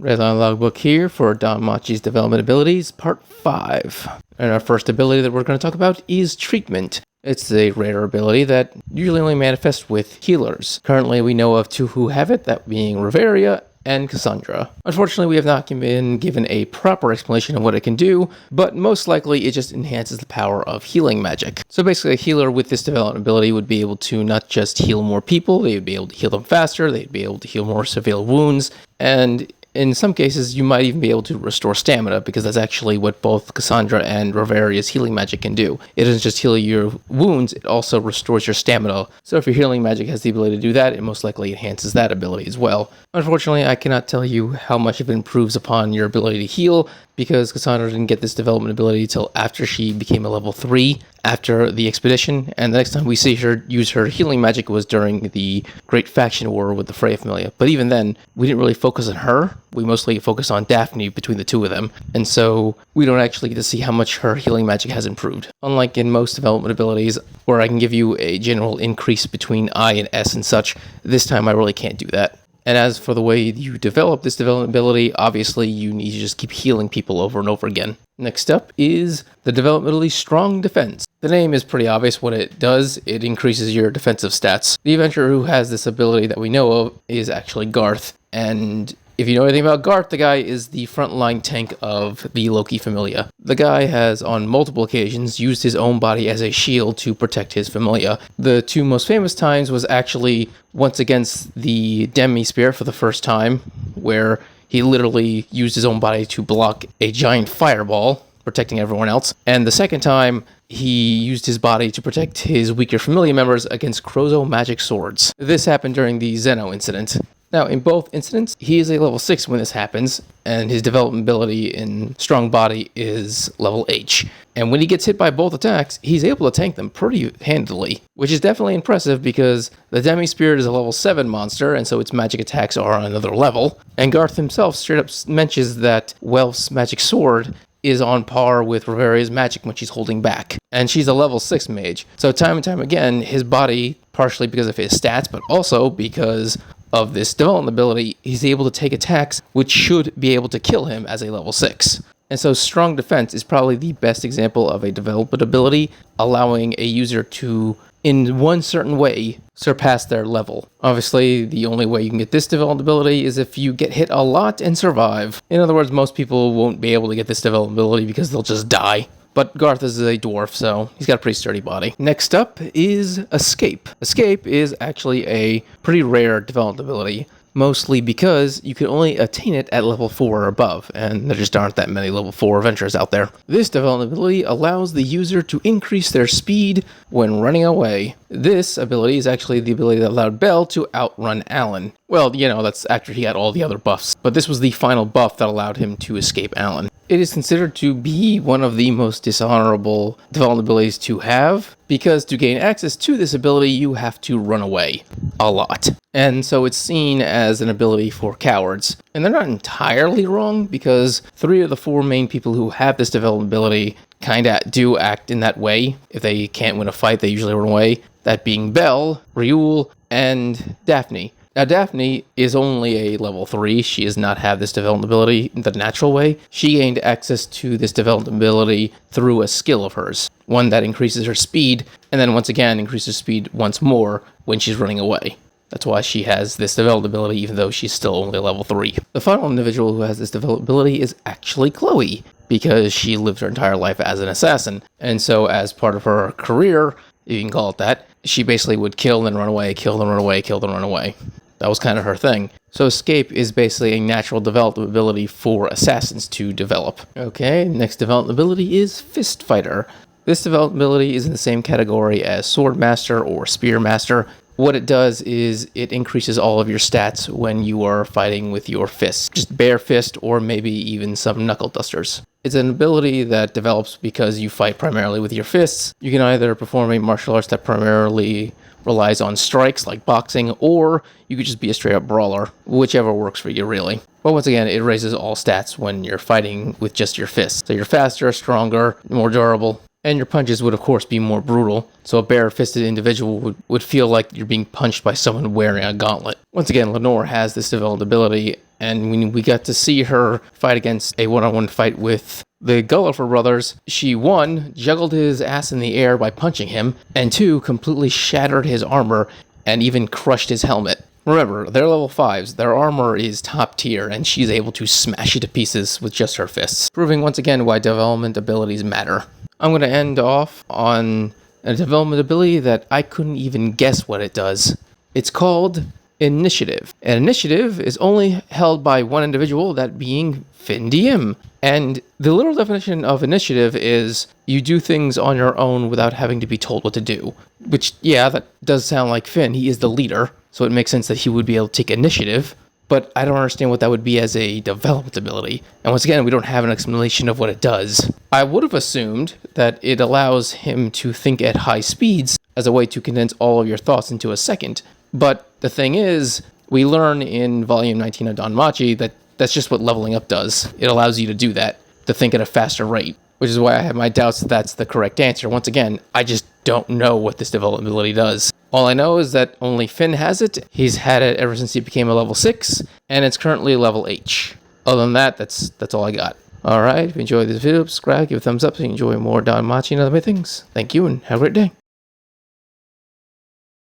Redline Logbook here for Danmachi's Development Abilities, Part 5. And our first ability that we're going to talk about is Treatment. It's a rare ability that usually only manifests with healers. Currently we know of two who have it, that being Riveria and Cassandra. Unfortunately, we have not been given a proper explanation of what it can do, but most likely it just enhances the power of healing magic. So basically a healer with this development ability would be able to not just heal more people, they would be able to heal them faster, they'd be able to heal more severe wounds, and in some cases, you might even be able to restore stamina, because that's actually what both Cassandra and Riveria's healing magic can do. It doesn't just heal your wounds, it also restores your stamina. So if your healing magic has the ability to do that, it most likely enhances that ability as well. Unfortunately, I cannot tell you how much it improves upon your ability to heal, because Cassandra didn't get this development ability till after she became a level 3 after the expedition, and the next time we see her use her healing magic was during the Great Faction War with the Freya Familia. But even then, we didn't really focus on her. We mostly focus on Daphne between the two of them, and so we don't actually get to see how much her healing magic has improved. Unlike in most development abilities, where I can give you a general increase between I and S and such, this time I really can't do that. And as for the way you develop this development ability, obviously you need to just keep healing people over and over again. Next up is the development ability Strong Defense. The name is pretty obvious what it does. It increases your defensive stats. The adventurer who has this ability that we know of is actually Garth, and if you know anything about Garth, the guy is the frontline tank of the Loki Familia. The guy has, on multiple occasions, used his own body as a shield to protect his Familia. The two most famous times was actually once against the Demi-Spear for the first time, where he literally used his own body to block a giant fireball, protecting everyone else. And the second time, he used his body to protect his weaker Familia members against Crozo magic swords. This happened during the Zeno incident. Now, in both incidents, he is a level 6 when this happens, and his development ability in Strong Body is level H. And when he gets hit by both attacks, he's able to tank them pretty handily, which is definitely impressive because the Demi-Spirit is a level 7 monster, and so its magic attacks are on another level. And Garth himself straight up mentions that Welf's magic sword is on par with Riveria's magic when she's holding back. And she's a level 6 mage. So time and time again, his body, partially because of his stats, but also because of this development ability, he's able to take attacks which should be able to kill him as a level 6. And so Strong Defense is probably the best example of a development ability, allowing a user to, in one certain way, surpass their level. Obviously, the only way you can get this development ability is if you get hit a lot and survive. In other words, most people won't be able to get this development ability because they'll just die. But Garth is a dwarf, so he's got a pretty sturdy body. Next up is Escape. Escape is actually a pretty rare development ability, mostly because you can only attain it at level 4 or above, and there just aren't that many level 4 adventurers out there. This development ability allows the user to increase their speed when running away. This ability is actually the ability that allowed Bell to outrun Alan. Well, you know, that's after he had all the other buffs, but this was the final buff that allowed him to escape Alan. It is considered to be one of the most dishonorable development abilities to have, because to gain access to this ability, you have to run away a lot. And so it's seen as an ability for cowards. And they're not entirely wrong, because 3 of the 4 main people who have this development ability kinda do act in that way. If they can't win a fight, they usually run away. That being Belle, Ryul, and Daphne. Now, Daphne is only a level 3. She does not have this development ability the natural way. She gained access to this development ability through a skill of hers, one that increases her speed, and then once again increases speed once more when she's running away. That's why she has this development ability, even though she's still only level 3. The final individual who has this development ability is actually Chloe, because she lived her entire life as an assassin. And so as part of her career, if you can call it that, she basically would kill and run away, kill and run away, kill and run away. That was kind of her thing. So Escape is basically a natural development ability for assassins to develop. Okay, next development ability is Fist Fighter. This development ability is in the same category as Sword Master or Spear Master. What it does is it increases all of your stats when you are fighting with your fists. Just bare fist or maybe even some knuckle dusters. It's an ability that develops because you fight primarily with your fists. You can either perform a martial arts that primarily relies on strikes like boxing, or you could just be a straight up brawler, whichever works for you really. But once again, it raises all stats when you're fighting with just your fists. So you're faster, stronger, more durable. and your punches would of course be more brutal, so a bare-fisted individual would feel like you're being punched by someone wearing a gauntlet. Once again, Lenore has this developed ability, and when we got to see her fight against a one-on-one fight with the Gulliver brothers, she 1, juggled his ass in the air by punching him, and 2, completely shattered his armor and even crushed his helmet. Remember, they're level 5s, their armor is top tier, and she's able to smash it to pieces with just her fists, proving once again why development abilities matter. I'm going to end off on a development ability that I couldn't even guess what it does. It's called Initiative. And Initiative is only held by one individual, that being Finn DM. And the literal definition of Initiative is you do things on your own without having to be told what to do. Which, yeah, that does sound like Finn. He is the leader, so it makes sense that he would be able to take initiative. But I don't understand what that would be as a development ability. And once again, we don't have an explanation of what it does. I would have assumed that it allows him to think at high speeds as a way to condense all of your thoughts into a second. But the thing is, we learn in Volume 19 of Danmachi that that's just what leveling up does. It allows you to do that, to think at a faster rate, which is why I have my doubts that that's the correct answer. Once again, I just don't know what this development ability does. All I know is that only Finn has it. He's had it ever since he became a level 6, and it's currently level H. Other than that, that's all I got. Alright, if you enjoyed this video, subscribe, give a thumbs up so you enjoy more Danmachi and other things. Thank you, and have a great day.